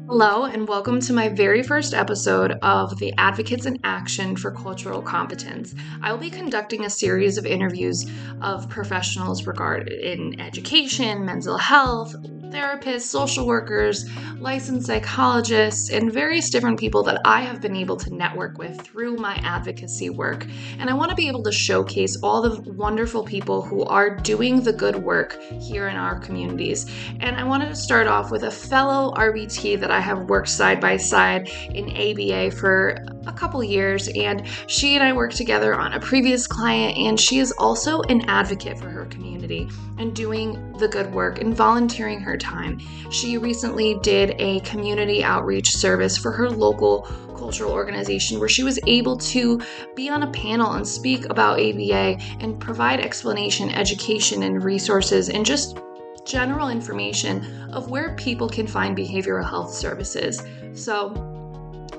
Hello, and welcome to my very first episode of the Advocates in Action for Cultural Competence. I will be conducting a series of interviews of professionals regarding in education, mental health, therapists, social workers, licensed psychologists, and various different people that I have been able to network with through my advocacy work. And I want to be able to showcase all the wonderful people who are doing the good work here in our communities. And I wanted to start off with a fellow RBT that I have worked side by side in ABA for a couple years. And she and I worked together on a previous client, and she is also an advocate for her community and doing the good work and volunteering her time. She recently did a community outreach service for her local cultural organization where she was able to be on a panel and speak about ABA and provide explanation, education, and resources and just general information of where people can find behavioral health services. So,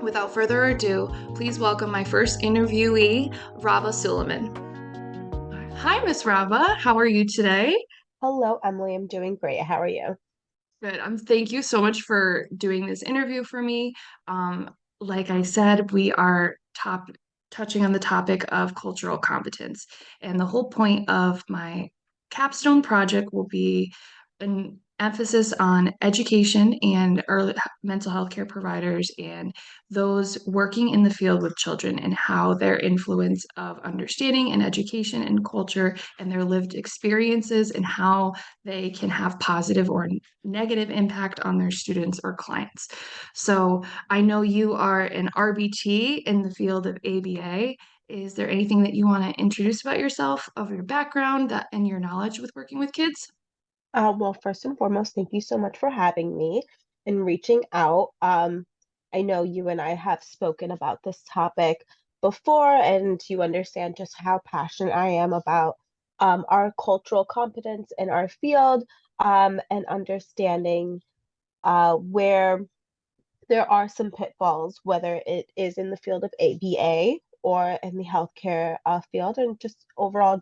without further ado, please welcome my first interviewee, Rabah Suliman. Hi, Miss Rabah. How are you today? Hello, Emily. I'm doing great. How are you? Good. Thank you so much for doing this interview for me. Um, like I said, we are touching on the topic of cultural competence, and the whole point of my capstone project will be an emphasis on education and early mental health care providers and those working in the field with children and how their influence of understanding and education and culture and their lived experiences and how they can have positive or negative impact on their students or clients. So I know you are an RBT in the field of ABA. Is there anything that you want to introduce about yourself, of your background, that and your knowledge with working with kids? Well, first and foremost, thank you so much for having me and reaching out. I know you and I have spoken about this topic before, and you understand just how passionate I am about our cultural competence in our field, and understanding where there are some pitfalls, whether it is in the field of ABA or in the healthcare field and just overall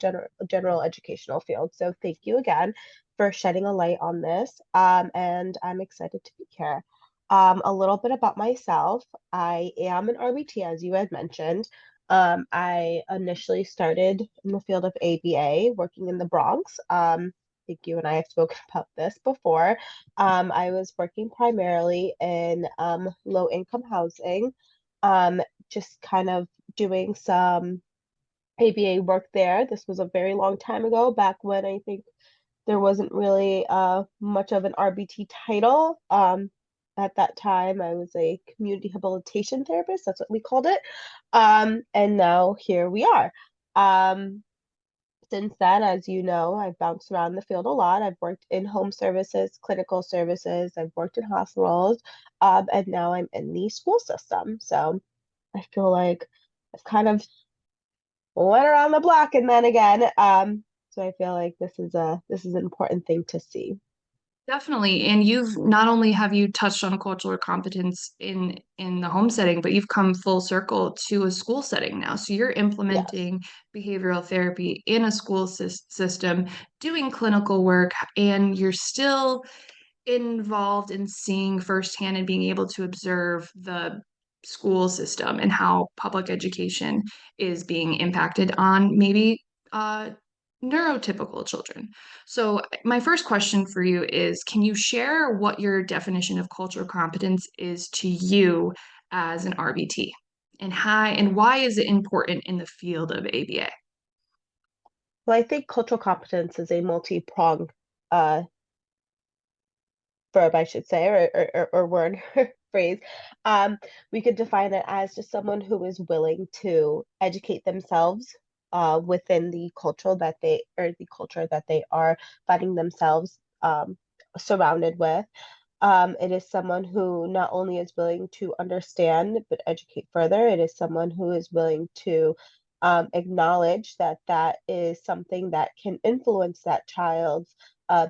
general educational field. So thank you again for shedding a light on this. And I'm excited to be here. A little bit about myself. I am an RBT, as you had mentioned. I initially started in the field of ABA, working in the Bronx. I think you and I have spoken about this before. I was working primarily in low income housing, um, just kind of doing some ABA work there. This was a very long time ago, back when I think there wasn't really much of an RBT title. At that time, I was a community habilitation therapist. That's what we called it. And now here we are. Um, since then, as you know, I've bounced around the field a lot. I've worked in home services, clinical services, I've worked in hospitals, and now I'm in the school system. So I feel like I've kind of went around the block and then again. So I feel like this is an important thing to see. Definitely. And you've not only have you touched on cultural competence in the home setting, but you've come full circle to a school setting now. So you're Yes. implementing behavioral therapy in a school system, doing clinical work, and you're still involved in seeing firsthand and being able to observe the school system and how public education is being impacted on maybe uh, neurotypical children. So, my first question for you is, can you share what your definition of cultural competence is to you as an RBT? And why is it important in the field of ABA? Well, I think cultural competence is a multi-pronged uh, verb, I should say, or word or phrase. Um, we could define it as just someone who is willing to educate themselves within the culture that they are finding themselves surrounded with. It is someone who not only is willing to understand but educate further. It is someone who is willing to acknowledge that that is something that can influence that child's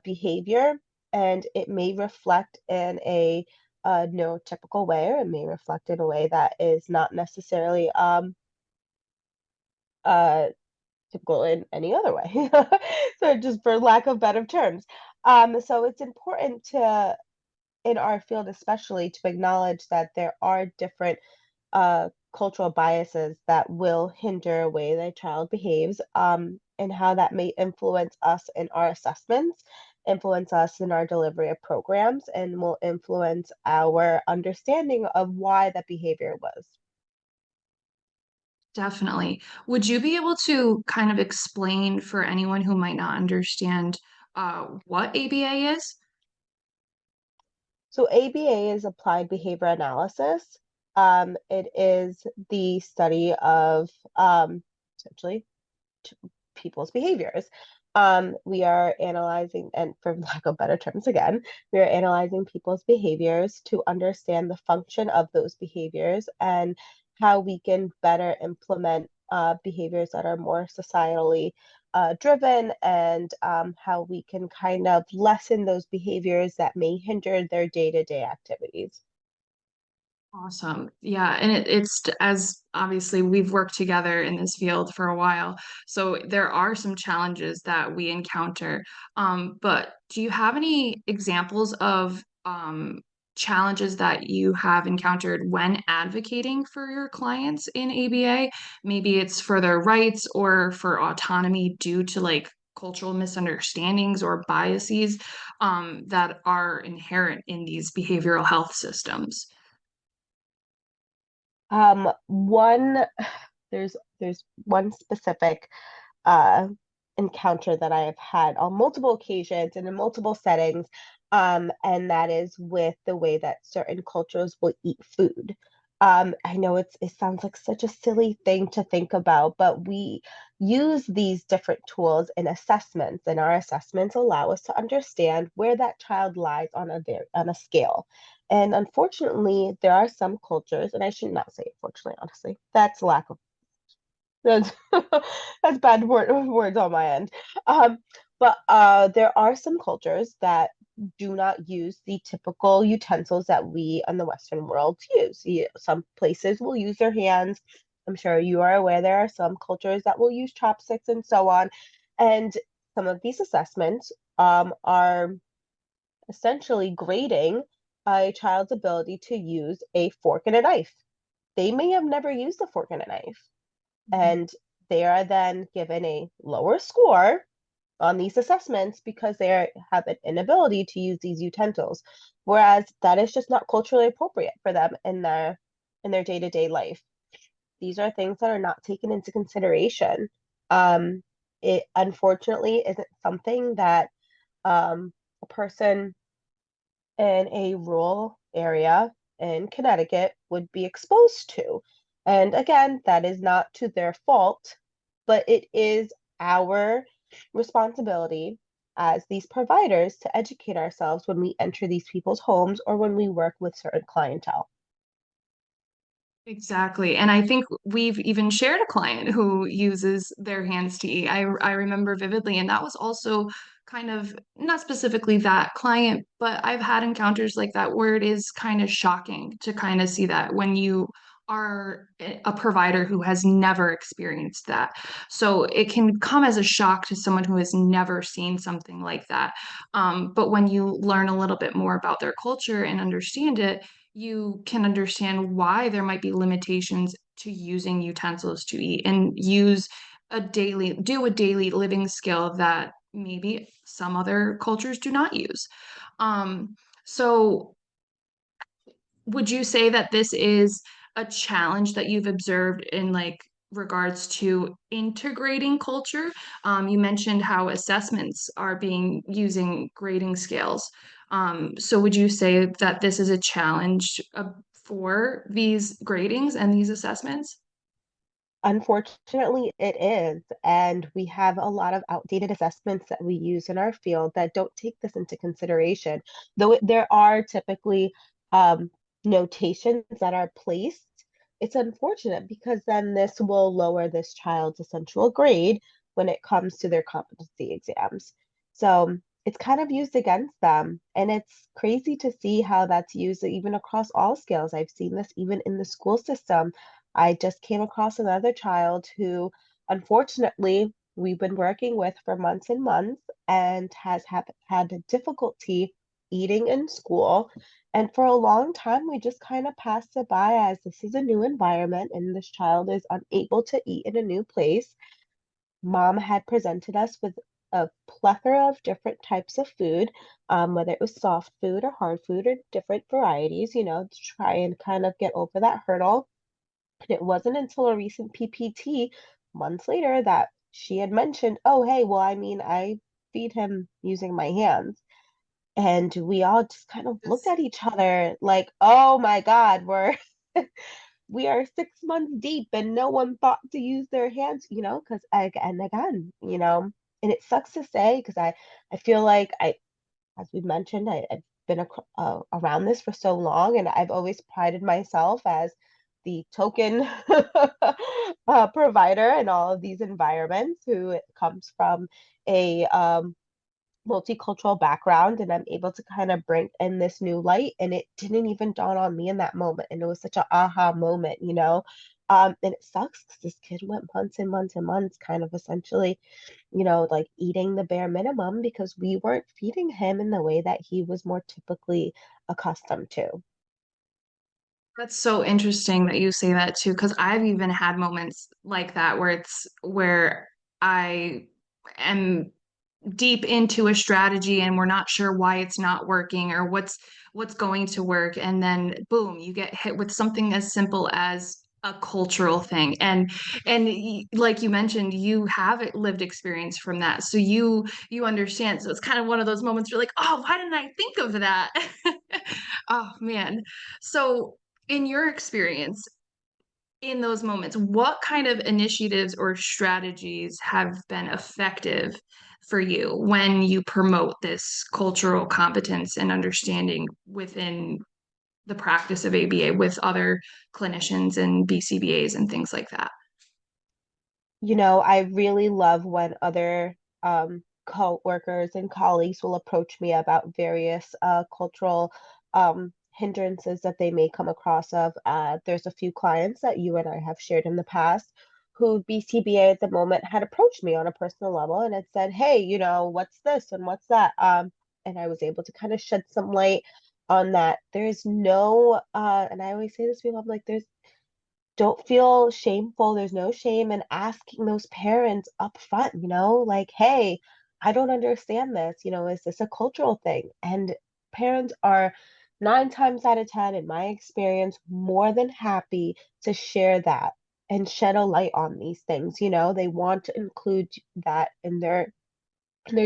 behavior, and it may reflect in a neurotypical way, or it may reflect in a way that is not necessarily uh, typical in any other way. So just for lack of better terms. So it's important to in our field, especially to acknowledge that there are different cultural biases that will hinder a way that a child behaves, and how that may influence us in our assessments, influence us in our delivery of programs, and will influence our understanding of why that behavior was. Definitely. Would you be able to kind of explain for anyone who might not understand what ABA is? So ABA is applied behavior analysis. It is the study of essentially people's behaviors. We are analyzing, and for lack of better terms, again, we are analyzing people's behaviors to understand the function of those behaviors and how we can better implement behaviors that are more societally driven, and how we can kind of lessen those behaviors that may hinder their day-to-day activities. Awesome. Yeah, and as obviously we've worked together in this field for a while, so there are some challenges that we encounter. But do you have any examples of challenges that you have encountered when advocating for your clients in ABA? Maybe it's for their rights or for autonomy due to like cultural misunderstandings or biases that are inherent in these behavioral health systems. One there's one specific uh, encounter that I have had on multiple occasions and in multiple settings, and that is with the way that certain cultures will eat food. I know it sounds like such a silly thing to think about, but we use these different tools in assessments, and our assessments allow us to understand where that child lies on a scale. And unfortunately, there are some cultures, and I should not say unfortunately, honestly, that's lack of that's that's bad words on my end. Um, but there are some cultures that do not use the typical utensils that we in the Western world use. Some places will use their hands. I'm sure you are aware there are some cultures that will use chopsticks and so on. And some of these assessments are essentially grading a child's ability to use a fork and a knife. They may have never used a fork and a knife, and they are then given a lower score on these assessments because have an inability to use these utensils, whereas that is just not culturally appropriate for them in their day-to-day life. These are things that are not taken into consideration. Um, it unfortunately isn't something that a person in a rural area in Connecticut would be exposed to. And again, that is not to their fault, but it is our responsibility as these providers to educate ourselves when we enter these people's homes or when we work with certain clientele. Exactly. And I think we've even shared a client who uses their hands to eat. I remember vividly, and that was also kind of not specifically that client, but I've had encounters like that where it is kind of shocking to kind of see that when you are a provider who has never experienced that. So it can come as a shock to someone who has never seen something like that. But when you learn a little bit more about their culture and understand it, you can understand why there might be limitations to using utensils to eat and do a daily living skill that maybe some other cultures do not use. So would you say that this is a challenge that you've observed in like regards to integrating culture? You mentioned how assessments are being using grading scales. So would you say that this is a challenge for these gradings and these assessments? Unfortunately, it is. And we have a lot of outdated assessments that we use in our field that don't take this into consideration. Though there are typically um, notations that are placed, it's unfortunate because then this will lower this child's essential grade when it comes to their competency exams. So it's kind of used against them. And it's crazy to see how that's used even across all scales. I've seen this even in the school system. I just came across another child who, unfortunately, we've been working with for months and months and had difficulty eating in school. And for a long time, we just kind of passed it by as this is a new environment and this child is unable to eat in a new place. Mom had presented us with a plethora of different types of food, whether it was soft food or hard food or different varieties, to try and kind of get over that hurdle. And it wasn't until a recent PPT months later that she had mentioned, oh, hey, well, I mean, I feed him using my hands. And we all just kind of looked Yes. at each other like, oh my God, we are 6 months deep and no one thought to use their hands, because again, and it sucks to say because I feel like as we mentioned, I've been around this for so long, and I've always prided myself as the token provider in all of these environments who comes from a multicultural background, and I'm able to kind of bring in this new light. And it didn't even dawn on me in that moment. And it was such an aha moment, And it sucks because this kid went months and months and months, kind of essentially, like eating the bare minimum because we weren't feeding him in the way that he was more typically accustomed to. That's so interesting that you say that too, because I've even had moments like that where I am deep into a strategy and we're not sure why it's not working or what's going to work, and then boom, you get hit with something as simple as a cultural thing. And like you mentioned, you have lived experience from that, so you understand. So it's kind of one of those moments where you're like, oh, why didn't I think of that? Oh man. So in your experience, in those moments, what kind of initiatives or strategies have been effective for you when you promote this cultural competence and understanding within the practice of ABA with other clinicians and BCBAs and things like that? I really love when other co-workers and colleagues will approach me about various cultural hindrances that they may come across of. There's a few clients that you and I have shared in the past who BCBA at the moment had approached me on a personal level and had said, hey, what's this and what's that? And I was able to kind of shed some light on that. There's no, and I always say this to people, I'm like, don't feel shameful. There's no shame in asking those parents up front, like, hey, I don't understand this. Is this a cultural thing? And parents are 9 times out of 10, in my experience, more than happy to share that and shed a light on these things. They want to include that in their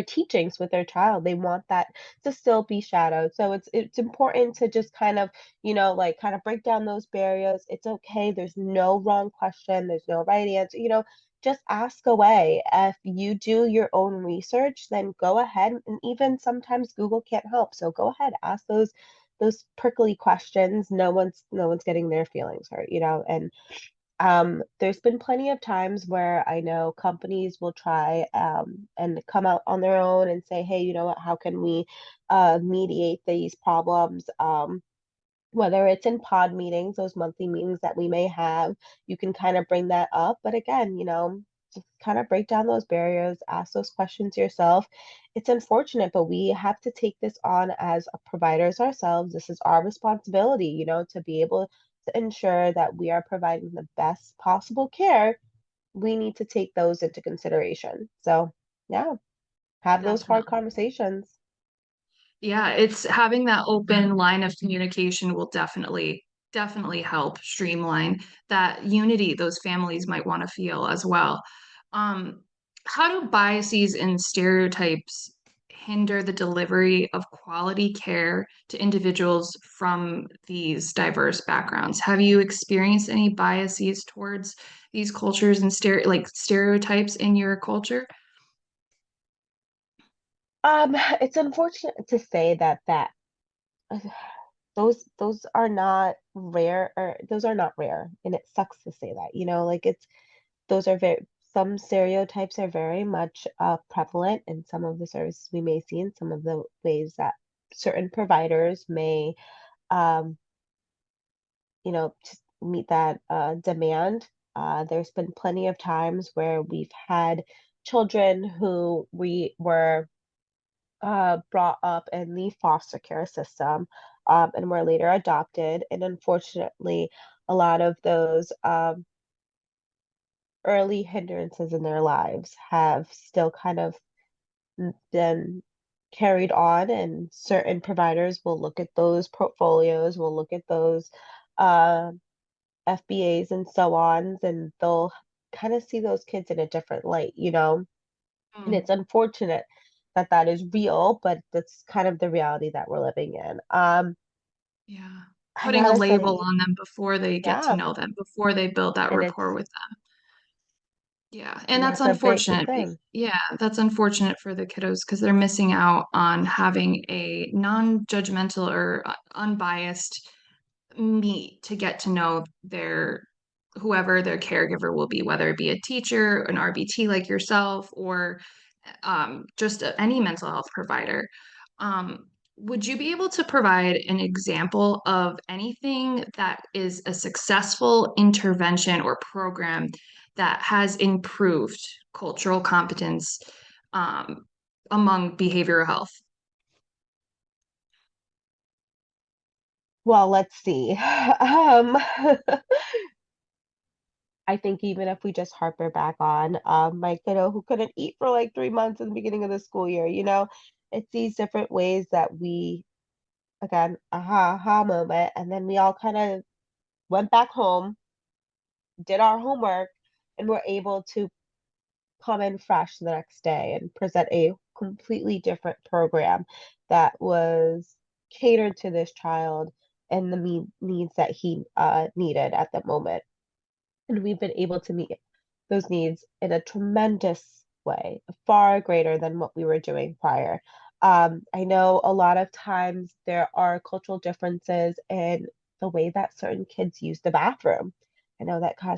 teachings with their child. They want that to still be shadowed. So it's important to just kind of, like kind of break down those barriers. It's okay. There's no wrong question. There's no right answer. Just ask away. If you do your own research, then go ahead. And even sometimes Google can't help. So go ahead, ask those prickly questions. No one's getting their feelings hurt, and there's been plenty of times where I know companies will try and come out on their own and say, hey, you know what, how can we mediate these problems? Whether it's in pod meetings, those monthly meetings that we may have, you can kind of bring that up. But again, just kind of break down those barriers, ask those questions yourself. It's unfortunate, but we have to take this on as providers ourselves. This is our responsibility, to be able to ensure that we are providing the best possible care. We need to take those into consideration. So, yeah, have those hard Definitely. conversations. Yeah, it's having that open line of communication will definitely help streamline that unity those families might want to feel as well. Um, how do biases and stereotypes hinder the delivery of quality care to individuals from these diverse backgrounds? Have you experienced any biases towards these cultures and stereotypes in your culture? It's unfortunate to say that those are not rare, or those are not rare, and it sucks to say that, like those are very some stereotypes are very much prevalent in some of the services we may see, in some of the ways that certain providers may um just meet that demand. There's been plenty of times where we've had children who we were brought up in the foster care system, and were later adopted. And unfortunately, a lot of those early hindrances in their lives have still kind of been carried on, and certain providers will look at those portfolios, will look at those uh, FBAs and so on, and they'll kind of see those kids in a different light, you know? And Mm, it's unfortunate that that is real, but that's kind of the reality that we're living in. yeah. I Putting a gotta label say, on them before they get to yeah, know them, before they build that and rapport it's with them. Yeah. And that's that's a big unfortunate. thing. Yeah, that's unfortunate for the kiddos because they're missing out on having a non-judgmental or unbiased meet to get to know their whoever their caregiver will be, whether it be a teacher, an RBT like yourself, or just any mental health provider. Would you be able to provide an example of anything that is a successful intervention or program that has improved cultural competence um, among behavioral health? Well, let's see. I think even if we just harper back on my kiddo who couldn't eat for like 3 months in the beginning of the school year, you know, it's these different ways that we, again, aha moment, and then we all kind of went back home, did our homework, and were able to come in fresh the next day and present a completely different program that was catered to this child and the needs that he needed at the moment. And we've been able to meet those needs in a tremendous way, far greater than what we were doing prior. I know a lot of times there are cultural differences in the way that certain kids use the bathroom. I know that kind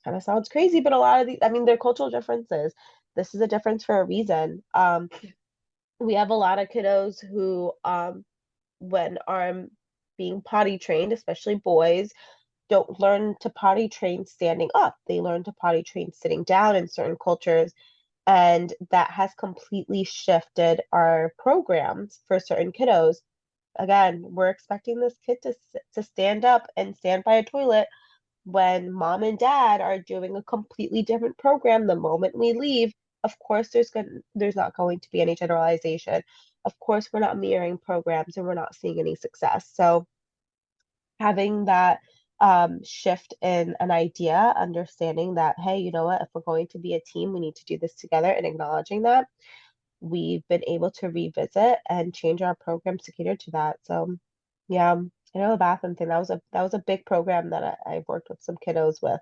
of sounds crazy, but a lot of these, I mean, they're cultural differences. This is a difference for a reason. We have a lot of kiddos who, when are being potty trained, especially boys, don't learn to potty train standing up. They learn to potty train sitting down in certain cultures. And that has completely shifted our programs for certain kiddos. Again, we're expecting this kid to stand up and stand by a toilet when mom and dad are doing a completely different program the moment we leave. Of course, there's not going to be any generalization. Of course, we're not mirroring programs and we're not seeing any success. So having that shift in an idea, understanding that, hey, you know what, if we're going to be a team, we need to do this together, and acknowledging that, we've been able to revisit and change our programs to cater to that. So, yeah, I know the bathroom thing, that was a big program that I've worked with some kiddos with.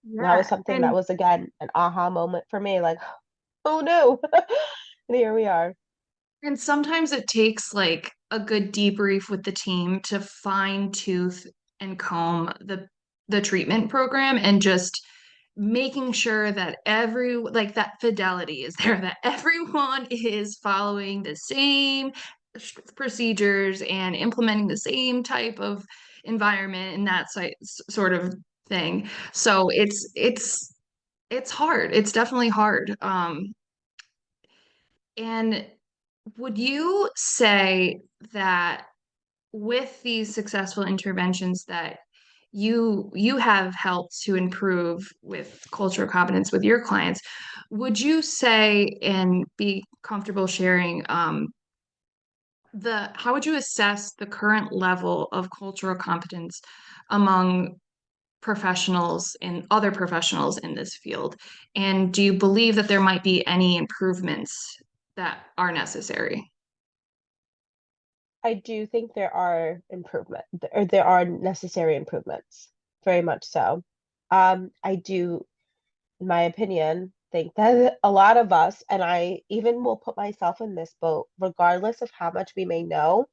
And that was Yeah. something that And was, again, an aha moment for me, like, oh no. And here we are. And sometimes it takes like a good debrief with the team to fine tooth and comb the treatment program and just making sure that that fidelity is there, that everyone is following the same procedures and implementing the same type of environment and sort of thing. So it's hard. It's definitely hard. And would you say that with these successful interventions that you have helped to improve with cultural competence with your clients, would you say and be comfortable sharing the how would you assess the current level of cultural competence among professionals and other professionals in this field? And do you believe that there might be any improvements that are necessary? I do think there are there are necessary improvements, very much so. I do, in my opinion, think that a lot of us, and I even will put myself in this boat, regardless of how much we may know,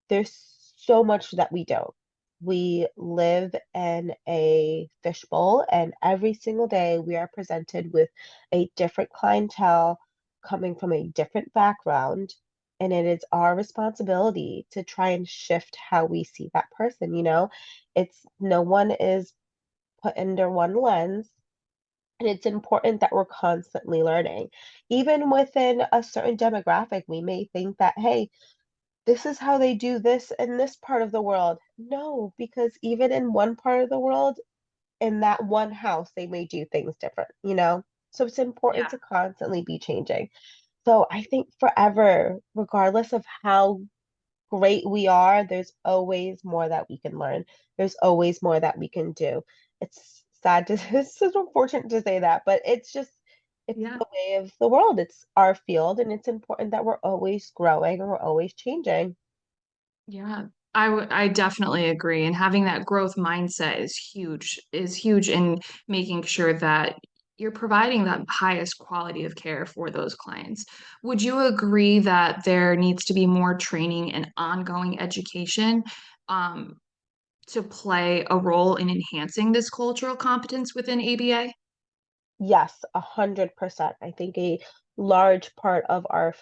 there's so much that we don't. We live in a fishbowl, and every single day we are presented with a different clientele coming from a different background. And it is our responsibility to try and shift how we see that person, you know? It's no one is put under one lens. And it's important that we're constantly learning. Even within a certain demographic, we may think that, hey, this is how they do this in this part of the world. No, because even in one part of the world, in that one house, they may do things different, you know? So it's important Yeah. to constantly be changing. So I think forever, regardless of how great we are, there's always more that we can learn. There's always more that we can do. It's sad to, it's so unfortunate to say that, but it's Yeah. the way of the world. It's our field, and it's important that we're always growing and we're always changing. Yeah, I definitely agree. And having that growth mindset is huge in making sure that you're providing the highest quality of care for those clients. Would you agree that there needs to be more training and ongoing education um, to play a role in enhancing this cultural competence within ABA? Yes, 100%. I think a large part of our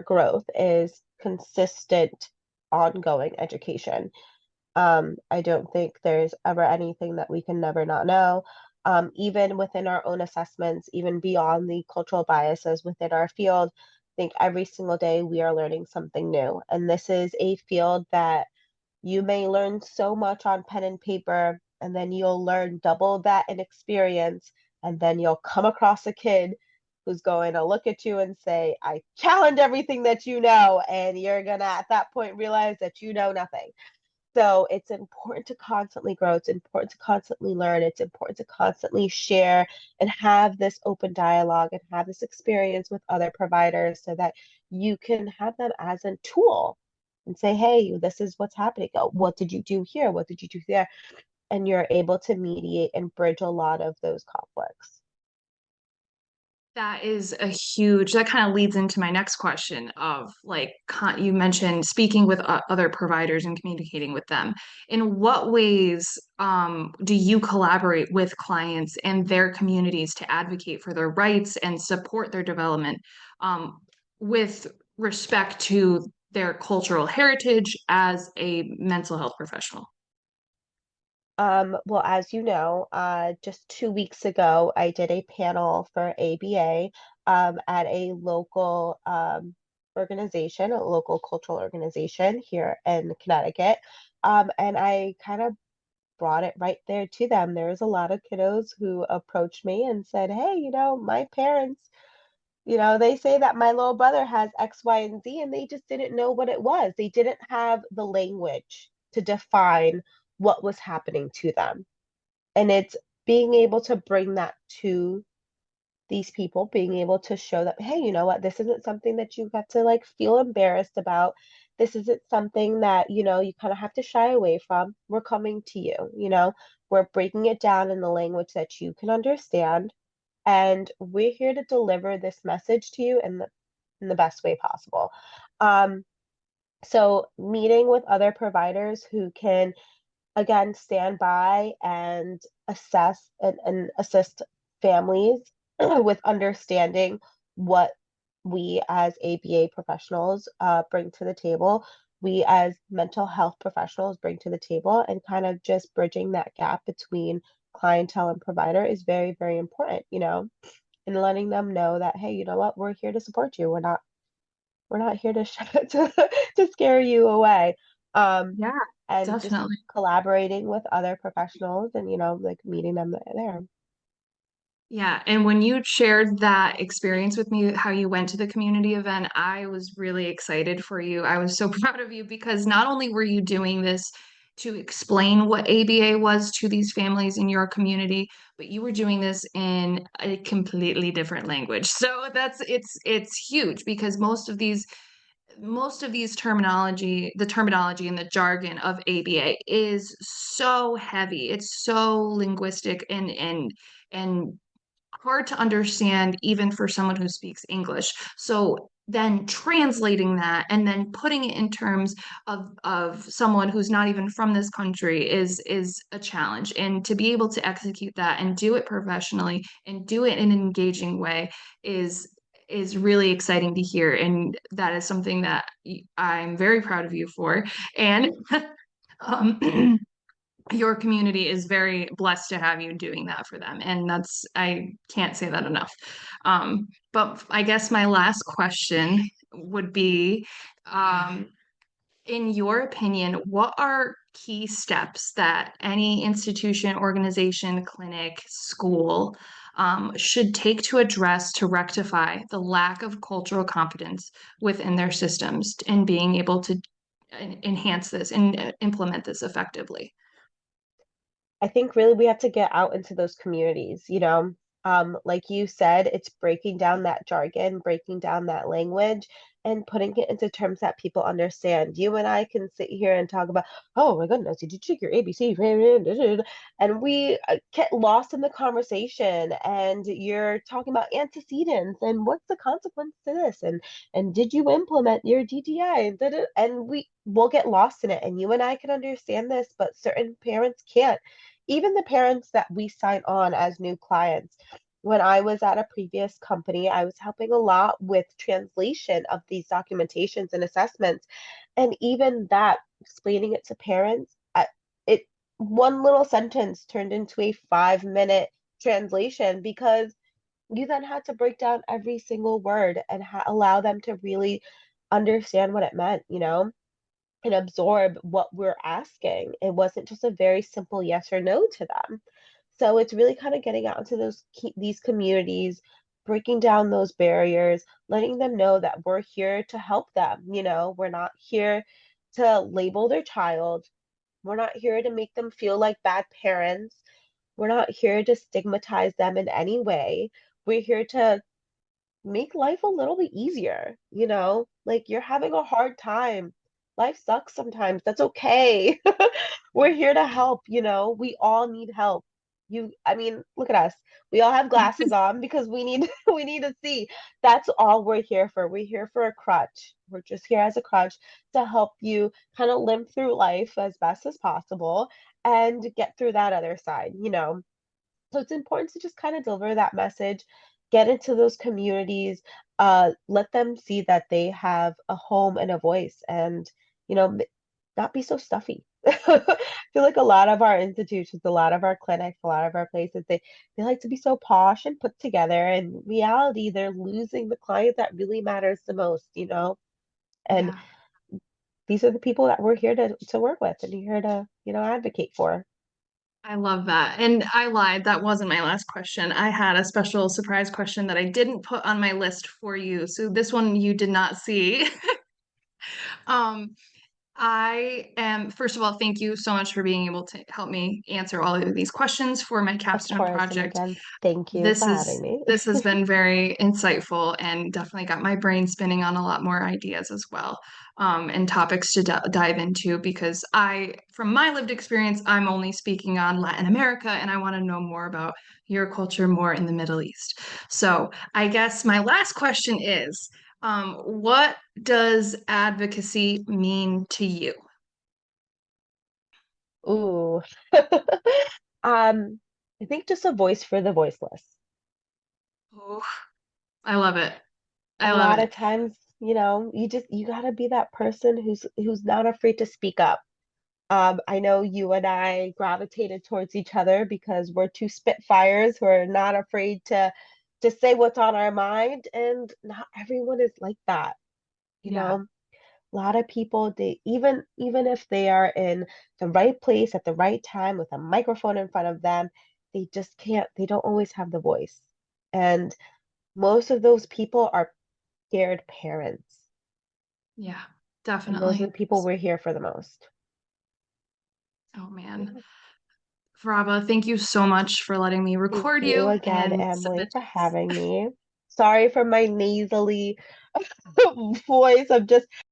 growth is consistent, ongoing education. I don't think there's ever anything that we can never not know. Even within our own assessments, even beyond the cultural biases within our field, I think every single day we are learning something new. And this is a field that you may learn so much on pen and paper, and then you'll learn double that in experience, and then you'll come across a kid who's going to look at you and say, I challenge everything that you know, and you're gonna at that point realize that you know nothing. So it's important to constantly grow. It's important to constantly learn. It's important to constantly share and have this open dialogue and have this experience with other providers so that you can have them as a tool and say, hey, this is what's happening. Oh, what did you do here? What did you do there? And you're able to mediate and bridge a lot of those conflicts. That is a huge, that kind of leads into my next question of like, you mentioned speaking with other providers and communicating with them. In what ways do you collaborate with clients and their communities to advocate for their rights and support their development with respect to their cultural heritage as a mental health professional? Well, as you know, just 2 weeks ago, I did a panel for ABA at a local organization, a local cultural organization here in Connecticut. And I kind of brought it right there to them. There's a lot of kiddos who approached me and said, hey, my parents, they say that my little brother has X, Y, and Z, and they just didn't know what it was. They didn't have the language to define what was happening to them. And it's being able to bring that to these people, being able to show that, hey, you know what, this isn't something that you have to like feel embarrassed about. This isn't something that, you kind of have to shy away from. We're coming to you, we're breaking it down in the language that you can understand. And we're here to deliver this message to you in the best way possible. Um, so meeting with other providers who can again stand by and assess and assist families with understanding what we as ABA professionals bring to the table, we as mental health professionals bring to the table, and kind of just bridging that gap between clientele and provider is very, very important, and letting them know that, hey, you know what, we're here to support you. We're not here to to scare you away. Um, Yeah, and just definitely. collaborating with other professionals and, like meeting them there. Yeah, and when you shared that experience with me, how you went to the community event, I was really excited for you. I was so proud of you because not only were you doing this to explain what ABA was to these families in your community, but you were doing this in a completely different language. So it's huge because most of these the terminology and the jargon of ABA is so heavy. It's so linguistic and hard to understand even for someone who speaks English. So then translating that and then putting it in terms of someone who's not even from this country is a challenge. And to be able to execute that and do it professionally and do it in an engaging way is really exciting to hear. And that is something that I'm very proud of you for. And um your community is very blessed to have you doing that for them. And that's, I can't say that enough. But I guess my last question would be, in your opinion, what are key steps that any institution, organization, clinic, school should take to address to rectify the lack of cultural competence within their systems and being able to enhance this and implement this effectively? I think really we have to get out into those communities, you know. Like you said, it's breaking down that jargon, breaking down that language, and putting it into terms that people understand. You and I can sit here and talk about, oh my goodness, did you check your ABC? And we get lost in the conversation, and you're talking about antecedents and what's the consequence to this, and did you implement your DDI? And we will get lost in it. And you and I can understand this, but certain parents can't, even the parents that we sign on as new clients. When I was at a previous company, I was helping a lot with translation of these documentations and assessments. And even that, explaining it to parents, it one little sentence turned into a 5 minute translation because you then had to break down every single word and allow them to really understand what it meant, you know, and absorb what we're asking. It wasn't just a very simple yes or no to them. So it's really kind of getting out into these communities, breaking down those barriers, letting them know that we're here to help them. You know, we're not here to label their child. We're not here to make them feel like bad parents. We're not here to stigmatize them in any way. We're here to make life a little bit easier, you know? Like you're having a hard time. Life sucks sometimes. That's okay. We're here to help, you know? We all need help. I mean, look at us. We all have glasses on because we need we need to see. That's all we're here for. We're here for a crutch. We're just here as a crutch to help you kind of limp through life as best as possible and get through that other side, you know? So it's important to just kind of deliver that message, get into those communities, let them see that they have a home and a voice, and you know, not be so stuffy. I feel like a lot of our institutions, a lot of our clinics, a lot of our places, they like to be so posh and put together. In reality, they're losing the client that really matters the most, you know? And Yeah. these are the people that we're here to work with and here to, you know, advocate for. I love that. And I lied. That wasn't my last question. I had a special surprise question that I didn't put on my list for you. So this one you did not see. Um, I am, first of all, thank you so much for being able to help me answer all of these questions for my Of capstone course, and project. again, thank you This for having is me. this has been very insightful and definitely got my brain spinning on a lot more ideas as well, and topics to dive into because from my lived experience, I'm only speaking on Latin America and I want to know more about your culture more in the Middle East. So I guess my last question is, what does advocacy mean to you? Ooh. I think just a voice for the voiceless. Oh, I love it. A I love lot it. of times, you know, you gotta be that person who's not afraid to speak up. I know you and I gravitated towards each other because we're two spitfires who are not afraid to say what's on our mind, and not everyone is like that, you Yeah. know. A lot of people, they even if they are in the right place at the right time with a microphone in front of them, they just can't, they don't always have the voice. And most of those people are scared parents. Yeah, And those are definitely. the people we're here for the most. Oh man. Yeah. Rabah, thank you so much for letting me Thank record you you again, and Emily, submit for this. having me. Sorry for my nasally voice. I'm just